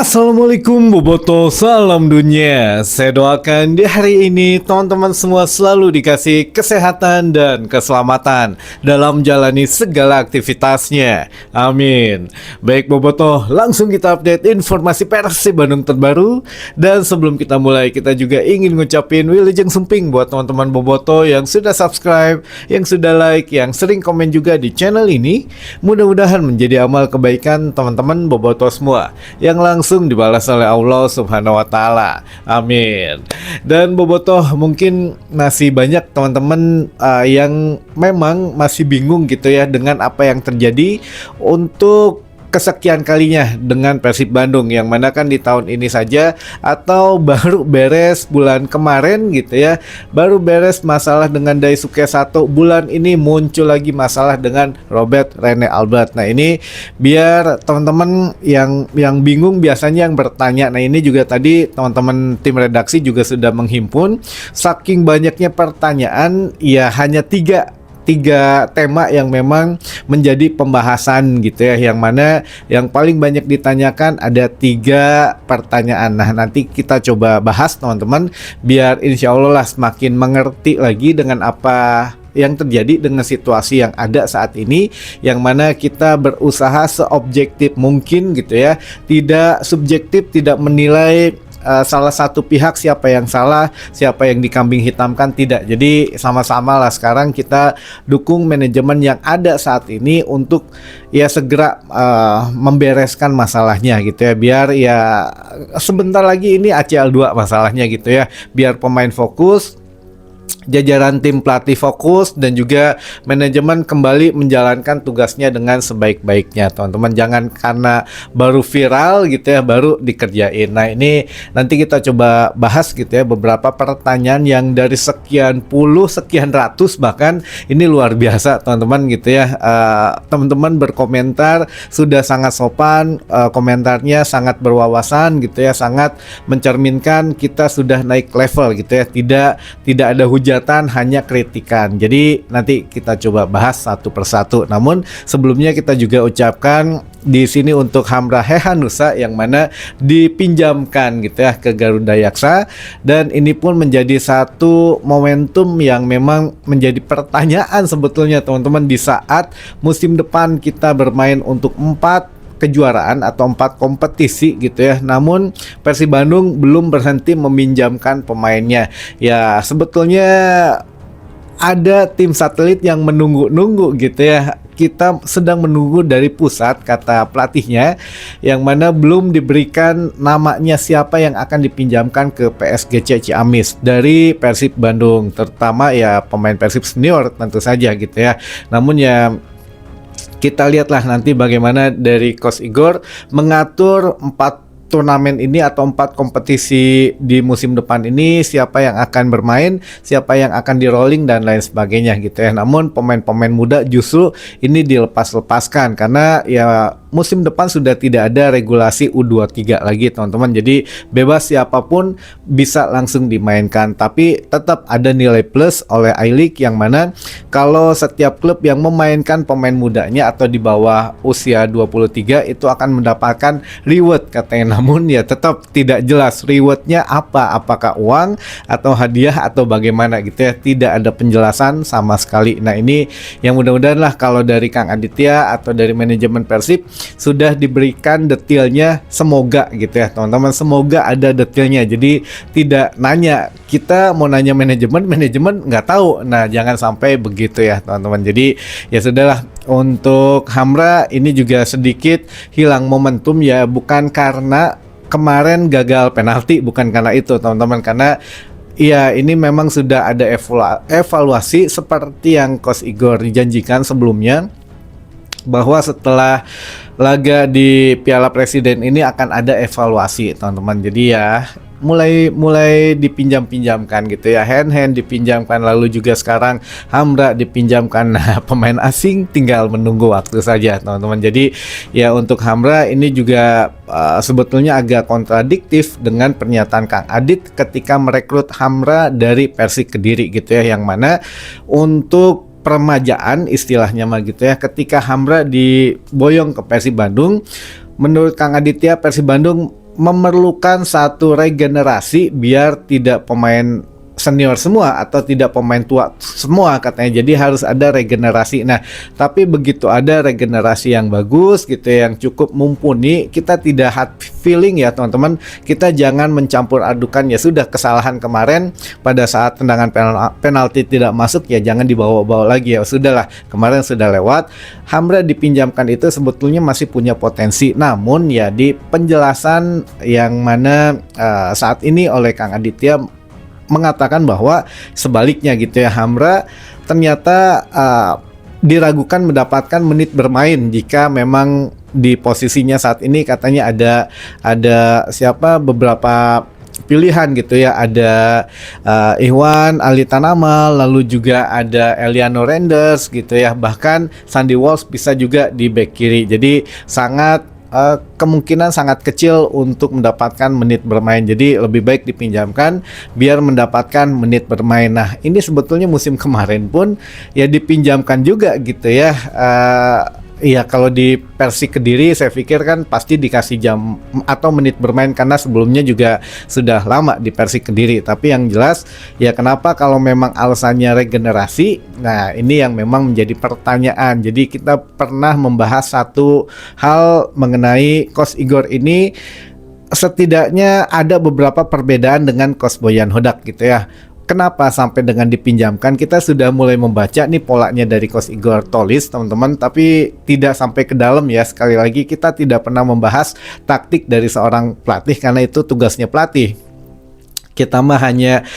Assalamualaikum Boboto, salam dunia. Saya doakan di hari ini teman-teman semua selalu dikasih kesehatan dan keselamatan dalam menjalani segala aktivitasnya. Amin. Baik Boboto, langsung kita update informasi Persib Bandung terbaru. Dan sebelum kita mulai, kita juga ingin ngucapin Wilujeng Sumping buat teman-teman Boboto yang sudah subscribe, yang sudah like, yang sering komen juga di channel ini. Mudah-mudahan menjadi amal kebaikan teman-teman Boboto semua yang langsung dibalas oleh Allah Subhanahu wa taala. Amin. Dan Bobotoh, mungkin masih banyak teman-teman yang memang masih bingung gitu ya dengan apa yang terjadi untuk kesekian kalinya dengan Persib Bandung, yang mana kan di tahun ini saja atau baru beres bulan kemarin gitu ya, baru beres masalah dengan Daisuke Sato, bulan ini muncul lagi masalah dengan Robert Rene Albert. Nah ini biar teman-teman yang bingung biasanya yang bertanya, nah ini juga tadi teman-teman tim redaksi juga sudah menghimpun, saking banyaknya pertanyaan ya, hanya tiga tema yang memang menjadi pembahasan gitu ya, yang mana yang paling banyak ditanyakan ada 3 pertanyaan. Nah nanti kita coba bahas teman-teman biar insya Allah lah semakin mengerti lagi dengan apa yang terjadi dengan situasi yang ada saat ini, yang mana kita berusaha seobjektif mungkin gitu ya, tidak subjektif, tidak menilai salah satu pihak siapa yang salah, siapa yang dikambing hitamkan, tidak. Jadi sama-sama lah sekarang kita dukung manajemen yang ada saat ini untuk ya segera membereskan masalahnya gitu ya, biar ya sebentar lagi ini ACL 2 masalahnya gitu ya, biar pemain fokus, jajaran tim pelatih fokus, dan juga manajemen kembali menjalankan tugasnya dengan sebaik-baiknya teman-teman. Jangan karena baru viral gitu ya baru dikerjain. Nah ini nanti kita coba bahas gitu ya beberapa pertanyaan yang dari sekian puluh, sekian ratus bahkan, ini luar biasa teman-teman gitu ya. Teman-teman berkomentar sudah sangat sopan, komentarnya sangat berwawasan gitu ya, sangat mencerminkan kita sudah naik level gitu ya, tidak ada hujatan, hanya kritikan. Jadi nanti kita coba bahas satu persatu. Namun sebelumnya kita juga ucapkan di sini untuk Hamra Hehanusa yang mana dipinjamkan gitu ya ke Garuda Yaksa, dan ini pun menjadi satu momentum yang memang menjadi pertanyaan sebetulnya teman-teman di saat musim depan kita bermain untuk 4 kejuaraan atau 4 kompetisi gitu ya. Namun Persib Bandung belum berhenti meminjamkan pemainnya. Ya sebetulnya ada tim satelit yang menunggu-nunggu gitu ya. Kita sedang menunggu dari pusat, kata pelatihnya, yang mana belum diberikan namanya siapa yang akan dipinjamkan ke PSGC Ciamis dari Persib Bandung, terutama ya pemain Persib senior tentu saja gitu ya. Namun ya kita lihatlah nanti bagaimana dari Coach Igor mengatur 4 turnamen ini atau 4 kompetisi di musim depan ini, siapa yang akan bermain, siapa yang akan di rolling dan lain sebagainya gitu ya. Namun pemain-pemain muda justru ini dilepas-lepaskan karena ya musim depan sudah tidak ada regulasi U23 lagi teman-teman. Jadi bebas siapapun bisa langsung dimainkan, tapi tetap ada nilai plus oleh I-League, yang mana kalau setiap klub yang memainkan pemain mudanya atau di bawah usia 23 itu akan mendapatkan reward katanya. Namun ya tetap tidak jelas rewardnya apa, apakah uang atau hadiah atau bagaimana gitu ya, tidak ada penjelasan sama sekali. Nah ini yang mudah-mudahan lah kalau dari Kang Aditya atau dari manajemen Persib sudah diberikan detailnya, semoga gitu ya teman-teman, semoga ada detailnya. Jadi tidak nanya, kita mau nanya manajemen nggak tahu. Nah jangan sampai begitu ya teman-teman. Jadi ya sudahlah, untuk Hamra ini juga sedikit hilang momentum ya, bukan karena kemarin gagal penalti, bukan karena itu teman-teman, karena ya ini memang sudah ada evaluasi seperti yang Coach Igor dijanjikan sebelumnya, bahwa setelah laga di Piala Presiden ini akan ada evaluasi teman-teman. Jadi ya mulai dipinjam-pinjamkan gitu ya, hand dipinjamkan, lalu juga sekarang Hamra dipinjamkan. Nah pemain asing tinggal menunggu waktu saja teman-teman. Jadi ya untuk Hamra ini juga sebetulnya agak kontradiktif dengan pernyataan Kang Adit ketika merekrut Hamra dari Persik Kediri gitu ya, yang mana untuk permajaan istilahnya mah gitu ya, ketika Hamra diboyong ke Persib Bandung, menurut Kang Aditya Persib Bandung memerlukan satu regenerasi biar tidak pemain senior semua atau tidak pemain tua semua katanya, jadi harus ada regenerasi. Nah, tapi begitu ada regenerasi yang bagus gitu ya, yang cukup mumpuni, kita tidak hard feeling ya teman-teman, kita jangan mencampur adukan. Ya sudah, kesalahan kemarin pada saat tendangan penalti tidak masuk ya jangan dibawa-bawa lagi, ya sudahlah, kemarin sudah lewat. Hamra dipinjamkan itu sebetulnya masih punya potensi, namun ya di penjelasan yang mana saat ini oleh Kang Aditya mengatakan bahwa sebaliknya gitu ya, Hamra ternyata diragukan mendapatkan menit bermain jika memang di posisinya saat ini katanya ada siapa beberapa pilihan gitu ya, ada Iwan Ali Tanamal, lalu juga ada Eliano Renders gitu ya, bahkan Sandy Walsh bisa juga di back kiri. Jadi sangat kemungkinan sangat kecil untuk mendapatkan menit bermain, jadi lebih baik dipinjamkan biar mendapatkan menit bermain. Nah, ini sebetulnya musim kemarin pun ya dipinjamkan juga gitu ya. Iya, kalau di Persik Kediri saya pikir kan pasti dikasih jam atau menit bermain karena sebelumnya juga sudah lama di Persik Kediri. Tapi yang jelas ya, kenapa kalau memang alasannya regenerasi, nah ini yang memang menjadi pertanyaan. Jadi kita pernah membahas satu hal mengenai Coach Igor ini, setidaknya ada beberapa perbedaan dengan Coach Boyan Hodak gitu ya. Kenapa sampai dengan dipinjamkan? Kita sudah mulai membaca nih polanya dari Coach Igor Tolis teman-teman, tapi tidak sampai ke dalam ya. Sekali lagi, kita tidak pernah membahas taktik dari seorang pelatih karena itu tugasnya pelatih. Kita mah hanya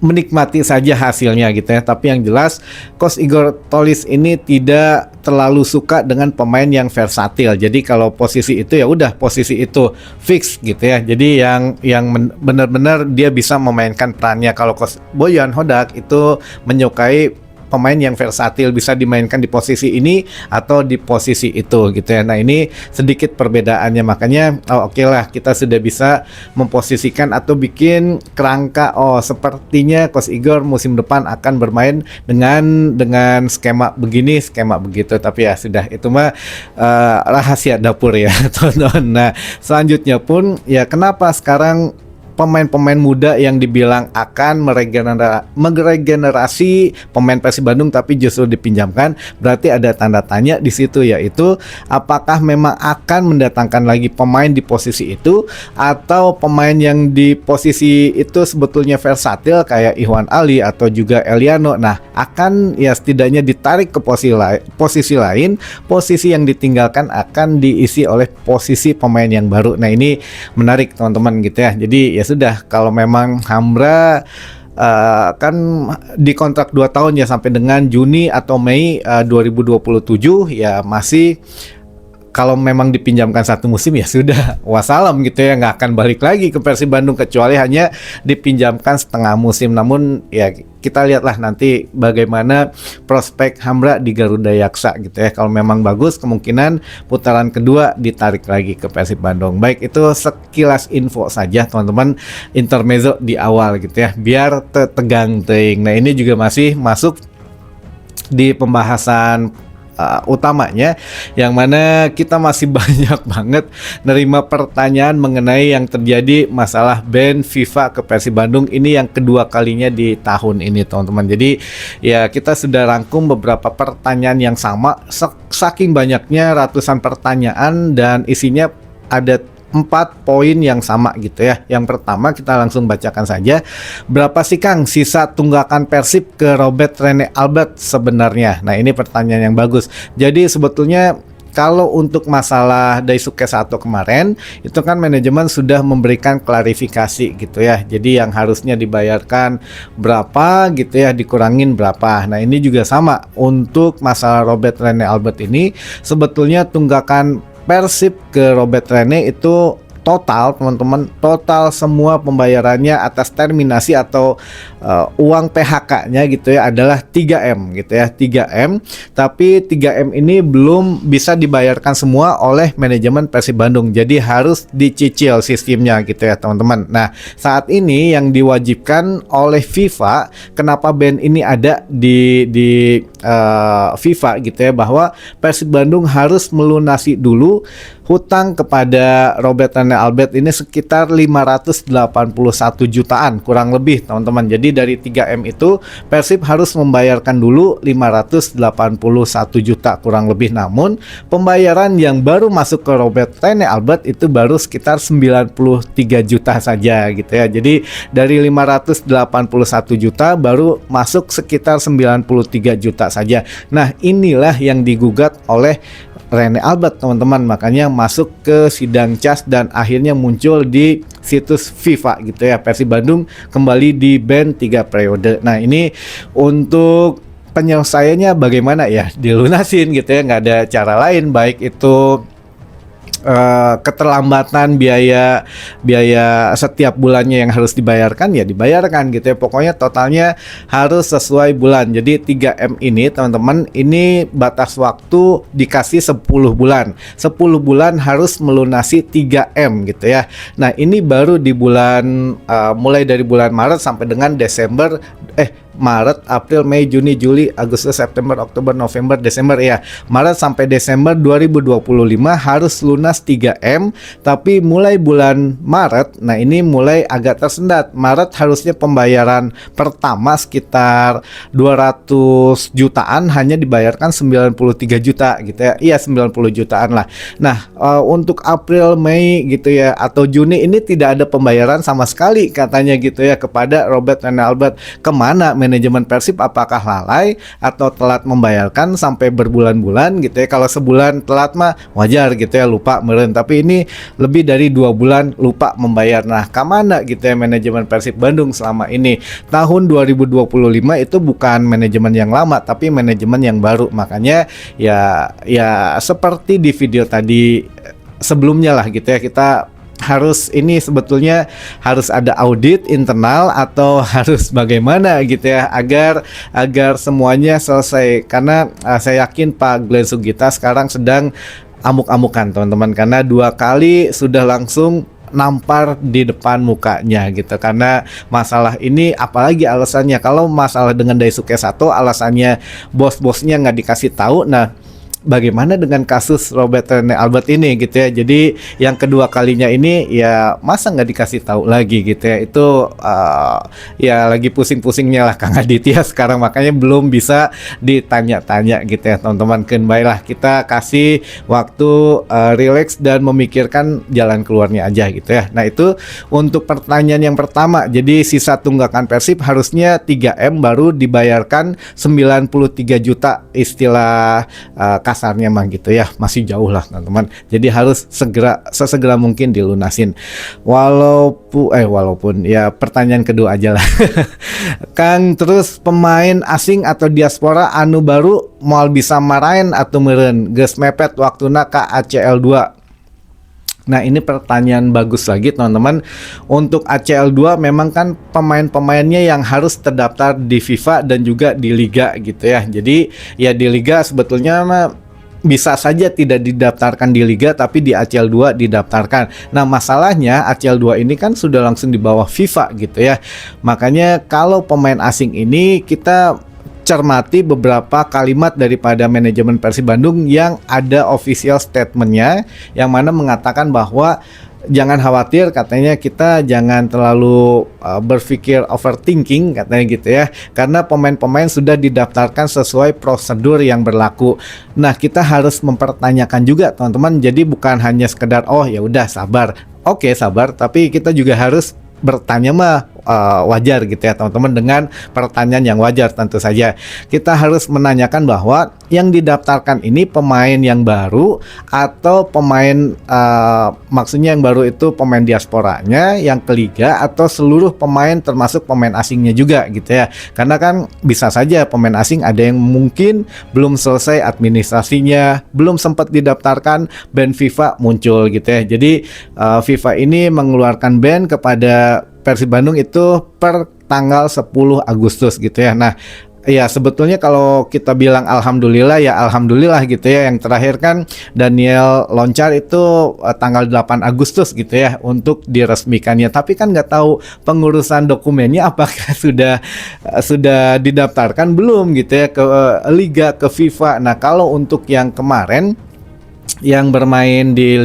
menikmati saja hasilnya gitu ya. Tapi yang jelas Coach Igor Tolis ini tidak terlalu suka dengan pemain yang versatil. Jadi kalau posisi itu ya udah posisi itu fix gitu ya. Jadi yang benar-benar dia bisa memainkan perannya. Kalau Coach Boyan Hodak itu menyukai pemain yang versatil, bisa dimainkan di posisi ini atau di posisi itu gitu ya. Nah, ini sedikit perbedaannya, makanya oke lah, kita sudah bisa memposisikan atau bikin kerangka, sepertinya Coach Igor musim depan akan bermain dengan skema begini, skema begitu. Tapi ya sudah, itu mah rahasia dapur ya teman-teman. Nah, selanjutnya pun ya, kenapa sekarang pemain-pemain muda yang dibilang akan meregenerasi pemain Persib Bandung tapi justru dipinjamkan, berarti ada tanda tanya di situ, yaitu apakah memang akan mendatangkan lagi pemain di posisi itu, atau pemain yang di posisi itu sebetulnya versatil kayak Iwan Ali atau juga Eliano, nah akan ya setidaknya ditarik ke posisi lain, posisi yang ditinggalkan akan diisi oleh posisi pemain yang baru. Nah, ini menarik teman-teman gitu ya. Jadi ya sudah, kalau memang Hamra kan dikontrak 2 tahun ya, sampai dengan Juni atau Mei 2027 ya, masih kalau memang dipinjamkan satu musim ya sudah, wassalam gitu ya, nggak akan balik lagi ke Persib Bandung kecuali hanya dipinjamkan setengah musim. Namun ya kita lihatlah nanti bagaimana prospek Hamra di Garuda Yaksa gitu ya. Kalau memang bagus, kemungkinan putaran kedua ditarik lagi ke Persib Bandung. Baik, itu sekilas info saja teman-teman, intermezzo di awal gitu ya, biar tegang teing. Nah, ini juga masih masuk di pembahasan utamanya, yang mana kita masih banyak banget nerima pertanyaan mengenai yang terjadi masalah ban FIFA ke Persib Bandung. Ini yang kedua kalinya di tahun ini teman-teman. Jadi ya, kita sudah rangkum beberapa pertanyaan yang sama, saking banyaknya ratusan pertanyaan dan isinya ada 4 poin yang sama gitu ya. Yang pertama kita langsung bacakan saja. Berapa sih Kang sisa tunggakan Persib ke Robert Rene Albert sebenarnya? Nah, ini pertanyaan yang bagus. Jadi sebetulnya kalau untuk masalah Daisuke Sato kemarin, itu kan manajemen sudah memberikan klarifikasi gitu ya. Jadi yang harusnya dibayarkan berapa gitu ya, dikurangin berapa. Nah, ini juga sama untuk masalah Robert Rene Albert ini. Sebetulnya tunggakan Persib ke Robert Rene itu total teman-teman, total semua pembayarannya atas terminasi atau uang PHK-nya gitu ya adalah 3M gitu ya, 3M. Tapi 3M ini belum bisa dibayarkan semua oleh manajemen Persib Bandung, jadi harus dicicil sistemnya gitu ya teman-teman. Nah, saat ini yang diwajibkan oleh FIFA, kenapa ban ini ada di FIFA gitu ya, bahwa Persib Bandung harus melunasi dulu hutang kepada Robert Rene Albert ini sekitar 581 jutaan kurang lebih teman-teman. Jadi dari 3M itu Persib harus membayarkan dulu 581 juta kurang lebih, namun pembayaran yang baru masuk ke Robert Rene Albert itu baru sekitar 93 juta saja gitu ya. Jadi dari 581 juta baru masuk sekitar 93 juta saja. Nah, inilah yang digugat oleh Rene Albert teman-teman, makanya masuk ke sidang CAS dan akhirnya muncul di situs FIFA gitu ya. Persib Bandung kembali di ban 3 periode. Nah, ini untuk penyelesaiannya bagaimana ya, dilunasin gitu ya, nggak ada cara lain, baik itu keterlambatan biaya setiap bulannya yang harus dibayarkan ya dibayarkan gitu ya. Pokoknya totalnya harus sesuai bulan. Jadi 3M ini teman-teman, ini batas waktu dikasih 10 bulan. 10 bulan harus melunasi 3M gitu ya. Nah, ini baru di bulan mulai dari bulan Maret sampai dengan Desember Maret, April, Mei, Juni, Juli, Agustus, September, Oktober, November, Desember ya. Maret sampai Desember 2025 harus lunas 3M, tapi mulai bulan Maret, nah ini mulai agak tersendat. Maret harusnya pembayaran pertama sekitar 200 jutaan, hanya dibayarkan 93 juta gitu ya. Iya, 90 jutaan lah. Nah, untuk April, Mei gitu ya, atau Juni ini tidak ada pembayaran sama sekali katanya gitu ya kepada Robert Rene Albert. Kemana manajemen Persib, apakah lalai atau telat membayarkan sampai berbulan-bulan gitu ya? Kalau sebulan telat mah wajar gitu ya, lupa meren, tapi ini lebih dari 2 bulan lupa membayar. Nah, kemana gitu ya manajemen Persib Bandung selama ini? Tahun 2025 itu bukan manajemen yang lama, tapi manajemen yang baru. Makanya ya seperti di video tadi sebelumnya lah gitu ya, kita harus ini sebetulnya harus ada audit internal atau harus bagaimana gitu ya agar semuanya selesai, karena saya yakin Pak Glenn Sugita sekarang sedang amuk-amukan teman-teman, karena 2 kali sudah langsung nampar di depan mukanya gitu karena masalah ini. Apalagi alasannya, kalau masalah dengan Daisuke Sato alasannya bos-bosnya nggak dikasih tahu. Nah, bagaimana dengan kasus Robert Rene Albert ini gitu ya? Jadi yang kedua kalinya ini ya masa nggak dikasih tahu lagi gitu ya? Itu ya lagi pusing-pusingnya lah Kang Aditya sekarang, makanya belum bisa ditanya-tanya gitu ya teman-teman. Baiklah, kita kasih waktu relax dan memikirkan jalan keluarnya aja gitu ya. Nah, itu untuk pertanyaan yang pertama. Jadi sisa tunggakan Persib harusnya 3M baru dibayarkan 93 juta, istilah kasarnya mah gitu ya, masih jauh lah teman-teman. Jadi harus sesegera mungkin dilunasin. Walaupun ya pertanyaan kedua aja lah. Kang, terus pemain asing atau diaspora anu baru moal bisa marahin atau meureun geus mepet waktuna ka ACL 2. Nah, ini pertanyaan bagus lagi teman-teman. Untuk ACL 2 memang kan pemain-pemainnya yang harus terdaftar di FIFA dan juga di Liga gitu ya. Jadi ya di Liga sebetulnya bisa saja tidak didaftarkan di Liga, tapi di ACL 2 didaftarkan. Nah, masalahnya ACL 2 ini kan sudah langsung di bawah FIFA gitu ya. Makanya kalau pemain asing ini kita cermati beberapa kalimat daripada manajemen Persib Bandung yang ada official statementnya, yang mana mengatakan bahwa jangan khawatir, katanya kita jangan terlalu berpikir overthinking katanya gitu ya, karena pemain-pemain sudah didaftarkan sesuai prosedur yang berlaku. Nah, kita harus mempertanyakan juga teman-teman, jadi bukan hanya sekedar oh ya udah sabar. Oke, sabar, tapi kita juga harus bertanya mah wajar gitu ya teman-teman, dengan pertanyaan yang wajar tentu saja. Kita harus menanyakan bahwa yang didaftarkan ini pemain yang baru atau pemain maksudnya yang baru itu pemain diasporanya yang ke Liga, atau seluruh pemain termasuk pemain asingnya juga gitu ya. Karena kan bisa saja pemain asing ada yang mungkin belum selesai administrasinya, belum sempat didaftarkan, ban FIFA muncul gitu ya. Jadi FIFA ini mengeluarkan ban kepada Persib Bandung itu per tanggal 10 Agustus gitu ya. Nah, ya sebetulnya kalau kita bilang alhamdulillah ya alhamdulillah gitu ya. Yang terakhir kan Daniel Loncar itu tanggal 8 Agustus gitu ya untuk diresmikannya. Tapi kan nggak tahu pengurusan dokumennya apakah sudah didaftarkan belum gitu ya ke liga, ke FIFA. Nah, kalau untuk yang kemarin yang bermain di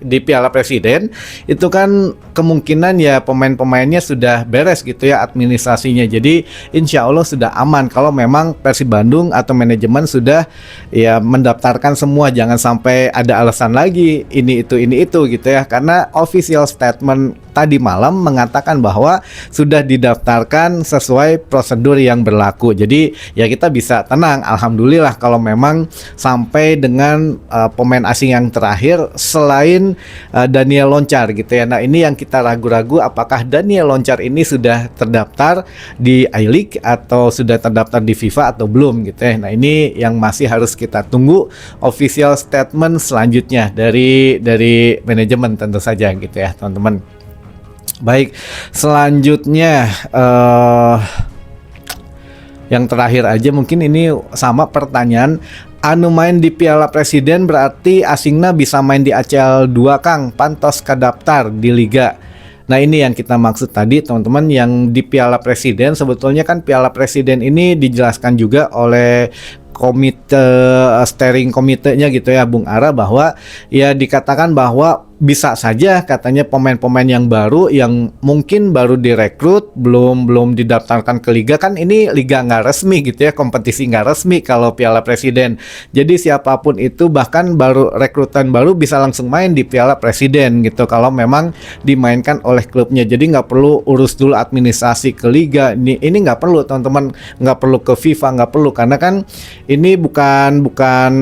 di Piala Presiden itu kan kemungkinan ya pemain-pemainnya sudah beres gitu ya administrasinya. Jadi insya Allah sudah aman kalau memang Persib Bandung atau manajemen sudah ya mendaftarkan semua. Jangan sampai ada alasan lagi ini itu gitu ya, karena official statement tadi malam mengatakan bahwa sudah didaftarkan sesuai prosedur yang berlaku. Jadi ya kita bisa tenang, alhamdulillah kalau memang sampai dengan pemain asing yang terakhir selain Daniel Loncar gitu ya. Nah, ini yang kita ragu-ragu apakah Daniel Loncar ini sudah terdaftar di I-League atau sudah terdaftar di FIFA atau belum gitu ya. Nah, ini yang masih harus kita tunggu official statement selanjutnya dari manajemen tentu saja gitu ya, teman-teman. Baik, selanjutnya yang terakhir aja mungkin ini sama pertanyaan. Anu main di Piala Presiden berarti asingna bisa main di ACL 2 Kang, pantos kadaftar di Liga. Nah, ini yang kita maksud tadi teman-teman, yang di Piala Presiden sebetulnya kan Piala Presiden ini dijelaskan juga oleh komite steering komitenya gitu ya Bung Ara, bahwa ya dikatakan bahwa bisa saja katanya pemain-pemain yang baru yang mungkin baru direkrut belum didaftarkan ke liga. Kan ini liga nggak resmi gitu ya, kompetisi nggak resmi kalau Piala Presiden. Jadi siapapun itu bahkan baru rekrutan baru bisa langsung main di Piala Presiden gitu kalau memang dimainkan oleh klubnya. Jadi nggak perlu urus dulu administrasi ke liga. Ini nggak perlu teman-teman, nggak perlu ke FIFA, nggak perlu, karena kan ini bukan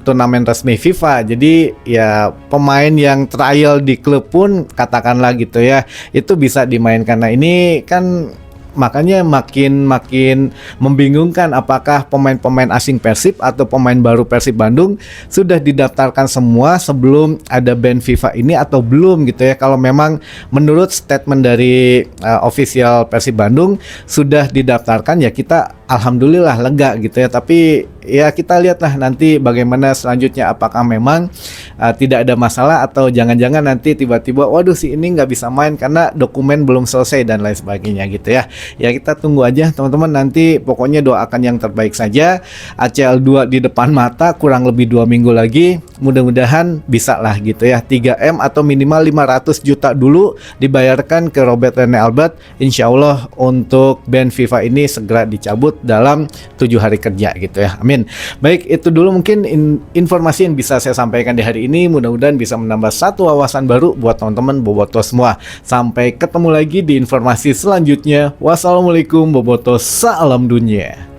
turnamen resmi FIFA. Jadi ya pemain yang trial di klub pun katakanlah gitu ya, itu bisa dimainkan. Nah, ini kan makanya makin membingungkan apakah pemain-pemain asing Persib atau pemain baru Persib Bandung sudah didaftarkan semua sebelum ada ban FIFA ini atau belum gitu ya. Kalau memang menurut statement dari official Persib Bandung sudah didaftarkan ya kita alhamdulillah lega gitu ya. Tapi ya kita lihatlah nanti bagaimana selanjutnya, apakah memang tidak ada masalah atau jangan-jangan nanti tiba-tiba waduh si ini nggak bisa main karena dokumen belum selesai dan lain sebagainya gitu ya. Ya kita tunggu aja teman-teman, nanti pokoknya doakan yang terbaik saja. ACL 2 di depan mata, kurang lebih 2 minggu lagi, mudah-mudahan bisa lah gitu ya. 3M atau minimal 500 juta dulu dibayarkan ke Robert Rene Albert, insya Allah untuk ban FIFA ini segera dicabut dalam 7 hari kerja gitu ya, amin. Baik, itu dulu mungkin informasi yang bisa saya sampaikan di hari ini. Mudah-mudahan bisa menambah satu wawasan baru buat teman-teman boboto semua. Sampai ketemu lagi di informasi selanjutnya. Wassalamualaikum boboto, salam dunia.